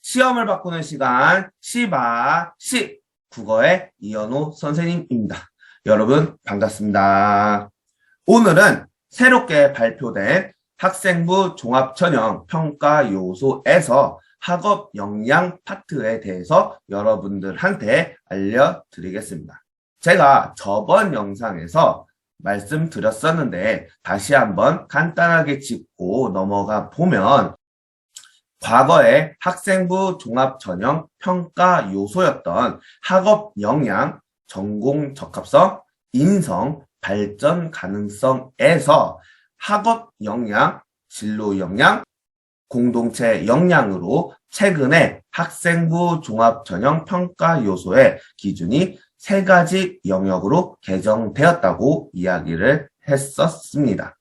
시험을 바꾸는 시간 시바시 국어의 이현우 선생님입니다. 여러분 반갑습니다. 오늘은 새롭게 발표된 학생부 종합전형 평가 요소에서 학업 역량 파트에 대해서 여러분들한테 알려드리겠습니다. 제가 저번 영상에서 말씀드렸었는데 다시 한번 간단하게 짚고 넘어가 보면 과거의 학생부 종합전형 평가 요소였던 학업 역량, 전공 적합성, 인성, 발전 가능성에서 학업 역량, 진로 역량, 공동체 역량으로 최근에 학생부 종합전형 평가 요소의 기준이 3가지 영역으로 개정되었다고 이야기를 했었습니다.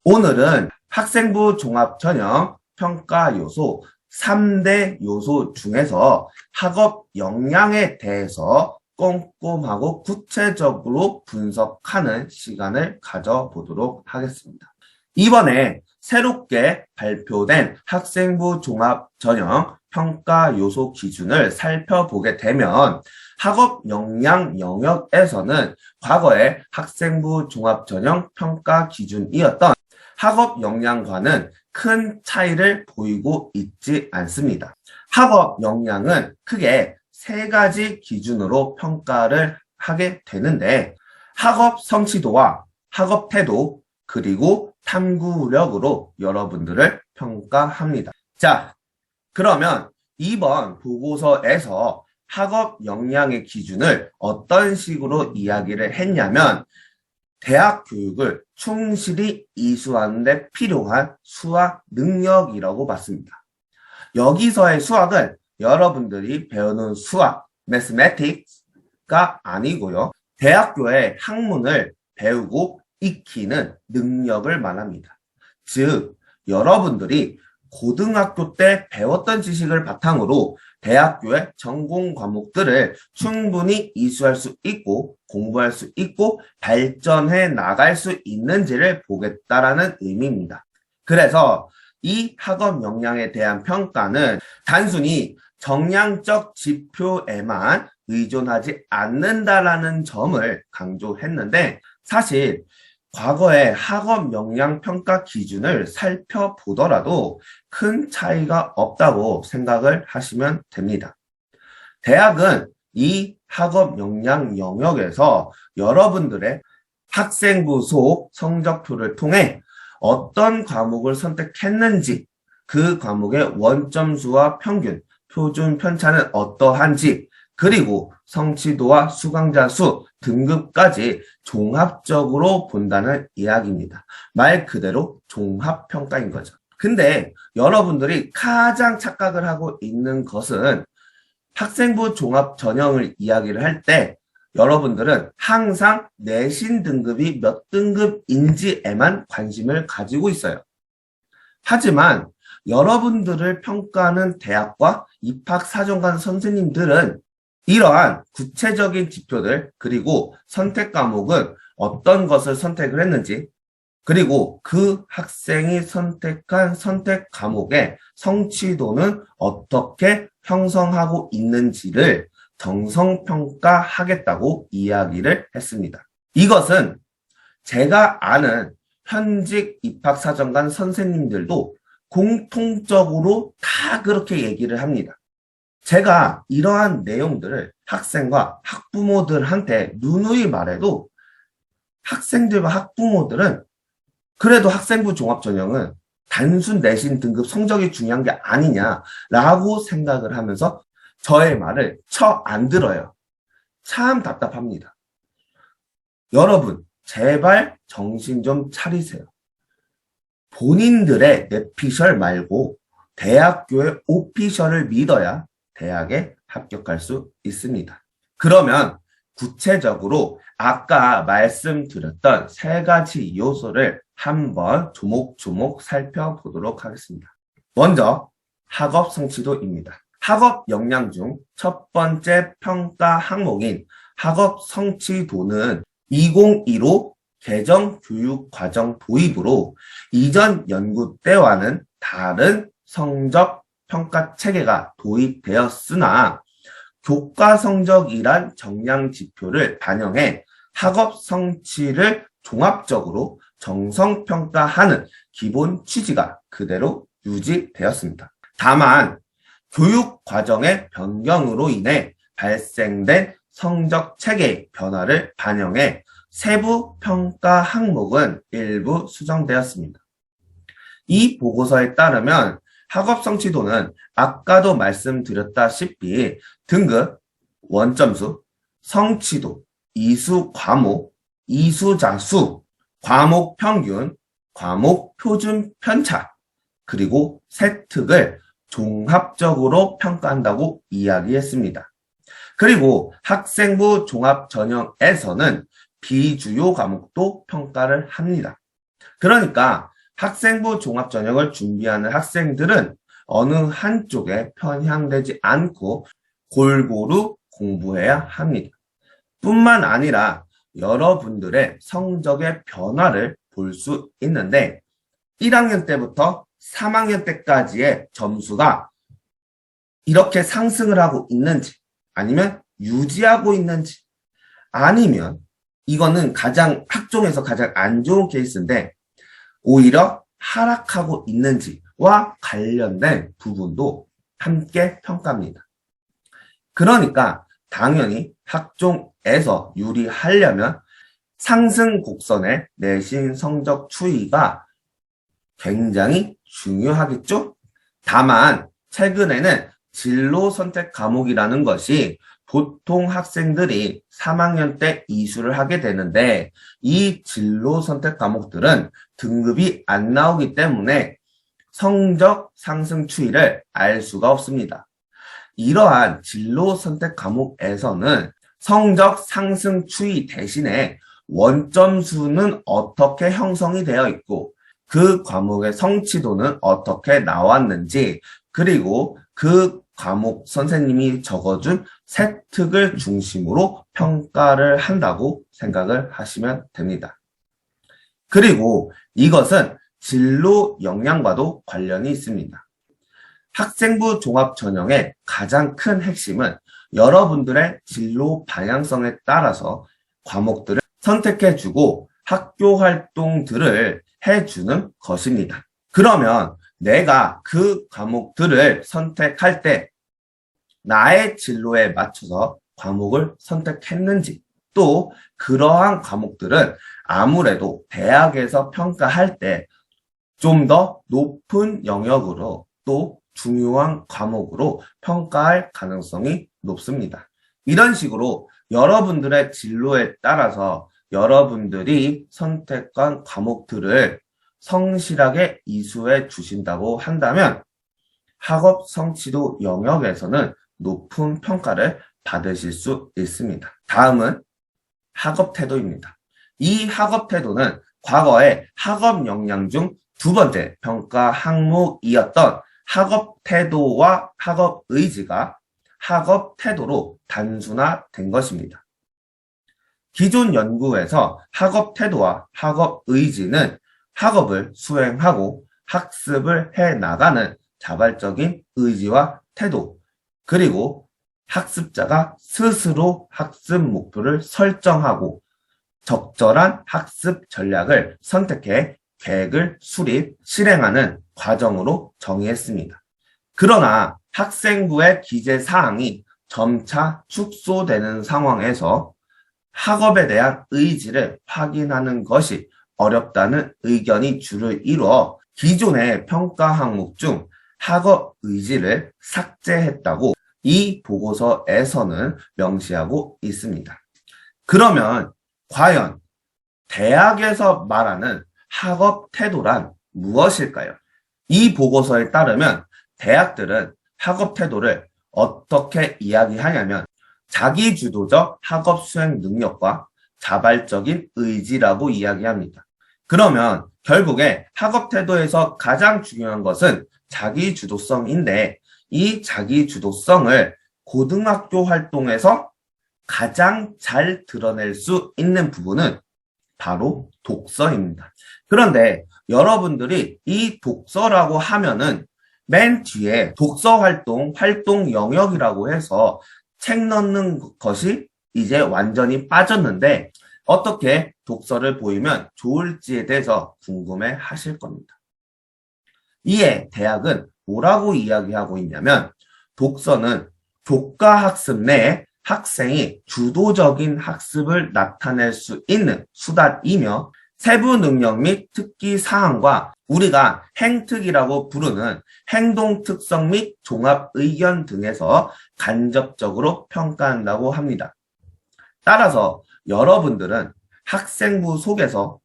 오늘은 학생부 종합전형 평가 요소 3대 요소 중에서 학업 역량에 대해서 꼼꼼하고 구체적으로 분석하는 시간을 가져보도록 하겠습니다. 이번에 새롭게 발표된 학생부 종합전형 평가 요소 기준을 살펴보게 되면 학업 역량 영역에서는 과거의 학생부 종합전형 평가 기준이었던 학업 역량과는 큰 차이를 보이고 있지 않습니다. 학업 역량은 크게 3가지 기준으로 평가를 하게 되는데 학업 성취도와 학업 태도 그리고 탐구력으로 여러분들을 평가합니다. 자, 그러면 이번 보고서에서 학업 역량의 기준을 어떤 식으로 이야기를 했냐면 대학 교육을 충실히 이수하는 데 필요한 수학 능력이라고 봤습니다. 여기서의 수학은 여러분들이 배우는 수학, mathematics가 아니고요. 대학교의 학문을 배우고 익히는 능력을 말합니다. 즉, 여러분들이 고등학교 때 배웠던 지식을 바탕으로 대학교의 전공 과목들을 충분히 이수할 수 있고 공부할 수 있고 발전해 나갈 수 있는지를 보겠다라는 의미입니다. 그래서 이 학업 역량에 대한 평가는 단순히 정량적 지표에만 의존하지 않는다라는 점을 강조했는데 사실 과거의 학업 역량 평가 기준을 살펴보더라도 큰 차이가 없다고 생각을 하시면 됩니다. 대학은 이 학업 역량 영역에서 여러분들의 학생부 속 성적표를 통해 어떤 과목을 선택했는지, 그 과목의 원점수와 평균, 표준 편차는 어떠한지, 그리고 성취도와 수강자 수, 등급까지 종합적으로 본다는 이야기입니다. 말 그대로 종합평가인 거죠. 근데 여러분들이 가장 착각을 하고 있는 것은 학생부 종합 전형을 이야기를 할 때 여러분들은 항상 내신 등급이 몇 등급인지에만 관심을 가지고 있어요. 하지만 여러분들을 평가하는 대학과 입학사정관 선생님들은 이러한 구체적인 지표들 그리고 선택 과목은 어떤 것을 선택을 했는지 그리고 그 학생이 선택한 선택 과목의 성취도는 어떻게 형성하고 있는지를 정성평가하겠다고 이야기를 했습니다. 이것은 제가 아는 현직 입학사정관 선생님들도 공통적으로 다 그렇게 얘기를 합니다. 제가 이러한 내용들을 학생과 학부모들한테 누누이 말해도 학생들과 학부모들은 그래도 학생부 종합전형은 단순 내신 등급 성적이 중요한 게 아니냐라고 생각을 하면서 저의 말을 안 들어요. 참 답답합니다. 여러분, 제발 정신 좀 차리세요. 본인들의 내피셜 말고 대학교의 오피셜을 믿어야 대학에 합격할 수 있습니다. 그러면 구체적으로 아까 말씀드렸던 3가지 요소를 한번 조목조목 살펴보도록 하겠습니다. 먼저 학업 성취도입니다. 학업 역량 중 첫 번째 평가 항목인 학업 성취도는 2015 개정 교육과정 도입으로 이전 연구 때와는 다른 성적 평가 체계가 도입되었으나 교과 성적이란 정량 지표를 반영해 학업 성취를 종합적으로 정성평가하는 기본 취지가 그대로 유지되었습니다. 다만 교육 과정의 변경으로 인해 발생된 성적 체계의 변화를 반영해 세부 평가 항목은 일부 수정되었습니다. 이 보고서에 따르면 학업 성취도는 아까도 말씀드렸다시피 등급, 원점수, 성취도, 이수 과목, 이수자수, 과목 평균, 과목 표준 편차, 그리고 세특을 종합적으로 평가한다고 이야기했습니다. 그리고 학생부 종합전형에서는 비주요 과목도 평가를 합니다. 그러니까 학생부 종합전형을 준비하는 학생들은 어느 한쪽에 편향되지 않고 골고루 공부해야 합니다. 뿐만 아니라 여러분들의 성적의 변화를 볼 수 있는데 1학년 때부터 3학년 때까지의 점수가 이렇게 상승을 하고 있는지 아니면 유지하고 있는지 아니면 이거는 학종에서 가장 안 좋은 케이스인데 오히려 하락하고 있는지와 관련된 부분도 함께 평가합니다. 그러니까 당연히 학종에서 유리하려면 상승 곡선의 내신 성적 추이가 굉장히 중요하겠죠? 다만 최근에는 진로 선택 과목이라는 것이 보통 학생들이 3학년 때 이수를 하게 되는데 이 진로 선택 과목들은 등급이 안 나오기 때문에 성적 상승 추이를 알 수가 없습니다. 이러한 진로 선택 과목에서는 성적 상승 추이 대신에 원점수는 어떻게 형성이 되어 있고 그 과목의 성취도는 어떻게 나왔는지 그리고 그 과목 선생님이 적어준 세특을 중심으로 평가를 한다고 생각을 하시면 됩니다. 그리고 이것은 진로 역량과도 관련이 있습니다. 학생부 종합전형의 가장 큰 핵심은 여러분들의 진로 방향성에 따라서 과목들을 선택해주고 학교 활동들을 해주는 것입니다. 그러면 내가 그 과목들을 선택할 때 나의 진로에 맞춰서 과목을 선택했는지 또 그러한 과목들은 아무래도 대학에서 평가할 때 좀 더 높은 영역으로 또 중요한 과목으로 평가할 가능성이 높습니다. 이런 식으로 여러분들의 진로에 따라서 여러분들이 선택한 과목들을 성실하게 이수해 주신다고 한다면 학업 성취도 영역에서는 높은 평가를 받으실 수 있습니다. 다음은 학업 태도입니다. 이 학업 태도는 과거의 학업 역량 중 두 번째 평가 항목이었던 학업 태도와 학업 의지가 학업 태도로 단순화된 것입니다. 기존 연구에서 학업 태도와 학업 의지는 학업을 수행하고 학습을 해나가는 자발적인 의지와 태도, 그리고 학습자가 스스로 학습 목표를 설정하고 적절한 학습 전략을 선택해 계획을 수립, 실행하는 과정으로 정의했습니다. 그러나 학생부의 기재사항이 점차 축소되는 상황에서 학업에 대한 의지를 확인하는 것이 어렵다는 의견이 주를 이루어 기존의 평가 항목 중 학업 의지를 삭제했다고 이 보고서에서는 명시하고 있습니다. 그러면 과연 대학에서 말하는 학업 태도란 무엇일까요? 이 보고서에 따르면 대학들은 학업 태도를 어떻게 이야기하냐면 자기주도적 학업 수행 능력과 자발적인 의지라고 이야기합니다. 그러면 결국에 학업 태도에서 가장 중요한 것은 자기주도성인데 이 자기주도성을 고등학교 활동에서 가장 잘 드러낼 수 있는 부분은 바로 독서입니다. 그런데 여러분들이 이 독서라고 하면은 맨 뒤에 독서 활동 영역이라고 해서 책 넣는 것이 이제 완전히 빠졌는데 어떻게 독서를 보이면 좋을지에 대해서 궁금해 하실 겁니다. 이에 대학은 뭐라고 이야기하고 있냐면 독서는 교과학습 내에 학생이 주도적인 학습을 나타낼 수 있는 수단이며 세부 능력 및 특기 사항과 우리가 행특이라고 부르는 행동 특성 및 종합 의견 등에서 간접적으로 평가한다고 합니다. 따라서 여러분들은 학생부 속에서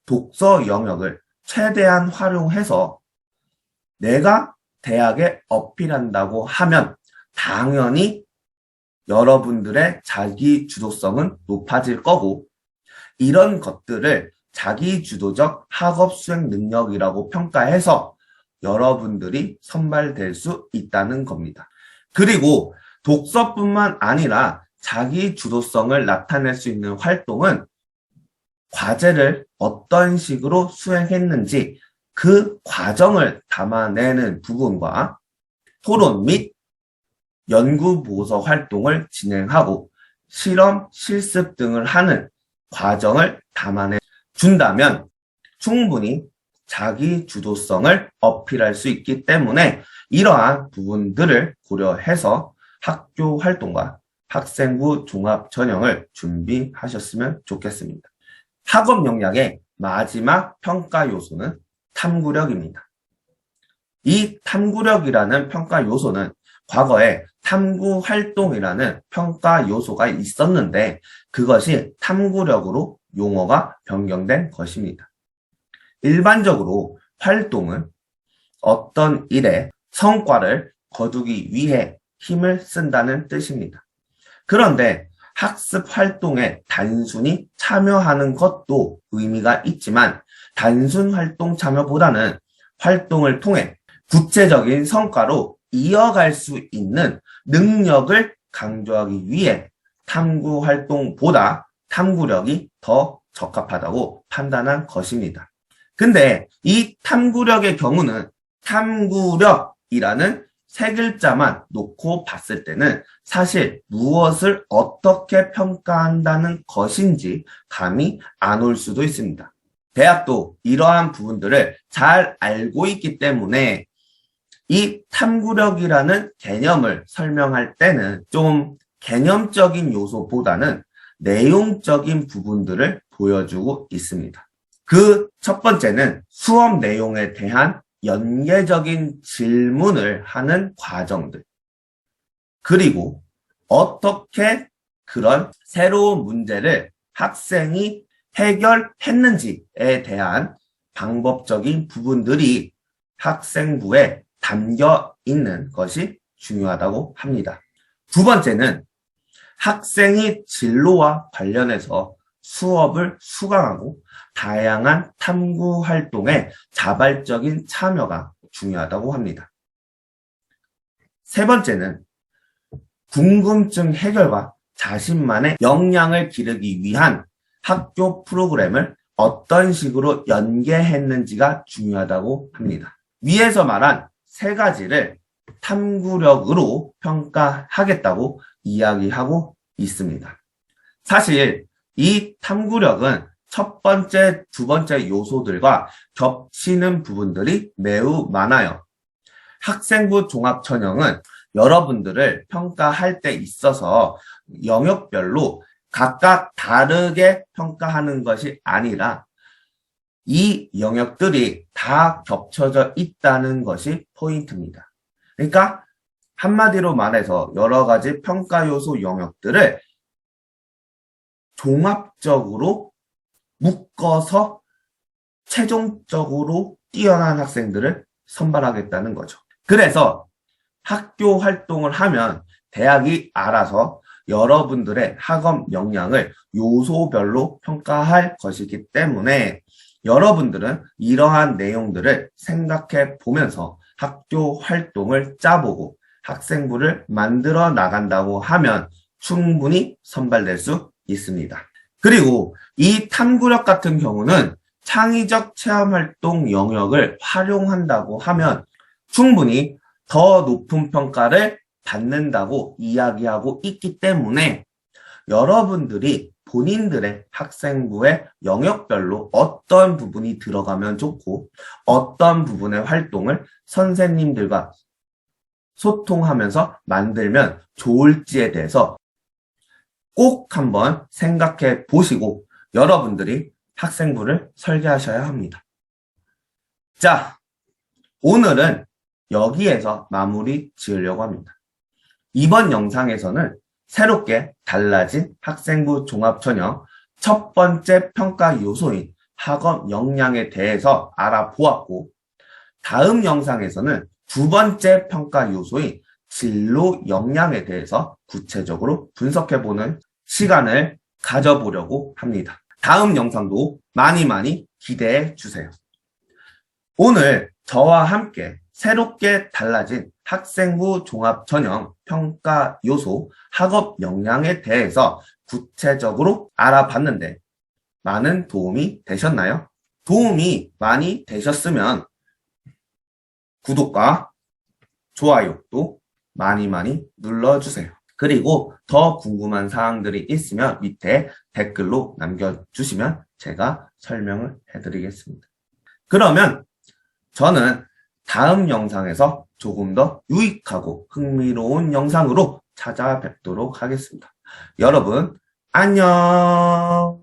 독서 영역을 최대한 활용해서 내가 대학에 어필한다고 하면 당연히 여러분들의 자기 주도성은 높아질 거고 이런 것들을 자기주도적 학업 수행 능력이라고 평가해서 여러분들이 선발될 수 있다는 겁니다. 그리고 독서뿐만 아니라 자기주도성을 나타낼 수 있는 활동은 과제를 어떤 식으로 수행했는지 그 과정을 담아내는 부분과 토론 및 연구보고서 활동을 진행하고 실험, 실습 등을 하는 과정을 담아내 준다면 충분히 자기 주도성을 어필할 수 있기 때문에 이러한 부분들을 고려해서 학교 활동과 학생부 종합 전형을 준비하셨으면 좋겠습니다. 학업 역량의 마지막 평가 요소는 탐구력입니다. 이 탐구력이라는 평가 요소는 과거에 탐구 활동이라는 평가 요소가 있었는데 그것이 탐구력으로 용어가 변경된 것입니다. 일반적으로 활동은 어떤 일의 성과를 거두기 위해 힘을 쓴다는 뜻입니다. 그런데 학습 활동에 단순히 참여하는 것도 의미가 있지만 단순 활동 참여보다는 활동을 통해 구체적인 성과로 이어갈 수 있는 능력을 강조하기 위해 탐구 활동보다 탐구력이 더 적합하다고 판단한 것입니다. 근데 이 탐구력의 경우는 탐구력이라는 세 글자만 놓고 봤을 때는 사실 무엇을 어떻게 평가한다는 것인지 감이 안 올 수도 있습니다. 대학도 이러한 부분들을 잘 알고 있기 때문에 이 탐구력이라는 개념을 설명할 때는 좀 개념적인 요소보다는 내용적인 부분들을 보여주고 있습니다. 그 첫 번째는 수업 내용에 대한 연계적인 질문을 하는 과정들. 그리고 어떻게 그런 새로운 문제를 학생이 해결했는지에 대한 방법적인 부분들이 학생부에 담겨 있는 것이 중요하다고 합니다. 두 번째는 학생이 진로와 관련해서 수업을 수강하고 다양한 탐구 활동에 자발적인 참여가 중요하다고 합니다. 세 번째는 궁금증 해결과 자신만의 역량을 기르기 위한 학교 프로그램을 어떤 식으로 연계했는지가 중요하다고 합니다. 위에서 말한 세 가지를 탐구력으로 평가하겠다고 이야기하고 있습니다. 사실 이 탐구력은 첫 번째, 두 번째 요소들과 겹치는 부분들이 매우 많아요. 학생부 종합전형은 여러분들을 평가할 때 있어서 영역별로 각각 다르게 평가하는 것이 아니라 이 영역들이 다 겹쳐져 있다는 것이 포인트입니다. 그러니까 한마디로 말해서 여러 가지 평가 요소 영역들을 종합적으로 묶어서 최종적으로 뛰어난 학생들을 선발하겠다는 거죠. 그래서 학교 활동을 하면 대학이 알아서 여러분들의 학업 역량을 요소별로 평가할 것이기 때문에 여러분들은 이러한 내용들을 생각해 보면서 학교 활동을 짜보고 학생부를 만들어 나간다고 하면 충분히 선발될 수 있습니다. 그리고 이 탐구력 같은 경우는 창의적 체험활동 영역을 활용한다고 하면 충분히 더 높은 평가를 받는다고 이야기하고 있기 때문에 여러분들이 본인들의 학생부의 영역별로 어떤 부분이 들어가면 좋고 어떤 부분의 활동을 선생님들과 소통하면서 만들면 좋을지에 대해서 꼭 한번 생각해 보시고 여러분들이 학생부를 설계하셔야 합니다. 자, 오늘은 여기에서 마무리 지으려고 합니다. 이번 영상에서는 새롭게 달라진 학생부 종합전형 첫 번째 평가 요소인 학업 역량에 대해서 알아보았고, 다음 영상에서는 두 번째 평가 요소인 진로 역량에 대해서 구체적으로 분석해보는 시간을 가져보려고 합니다. 다음 영상도 많이 기대해 주세요. 오늘 저와 함께 새롭게 달라진 학생부 종합전형 평가 요소 학업 역량에 대해서 구체적으로 알아봤는데 많은 도움이 되셨나요? 도움이 많이 되셨으면 구독과 좋아요도 많이 눌러주세요. 그리고 더 궁금한 사항들이 있으면 밑에 댓글로 남겨주시면 제가 설명을 해드리겠습니다. 그러면 저는 다음 영상에서 조금 더 유익하고 흥미로운 영상으로 찾아뵙도록 하겠습니다. 여러분, 안녕!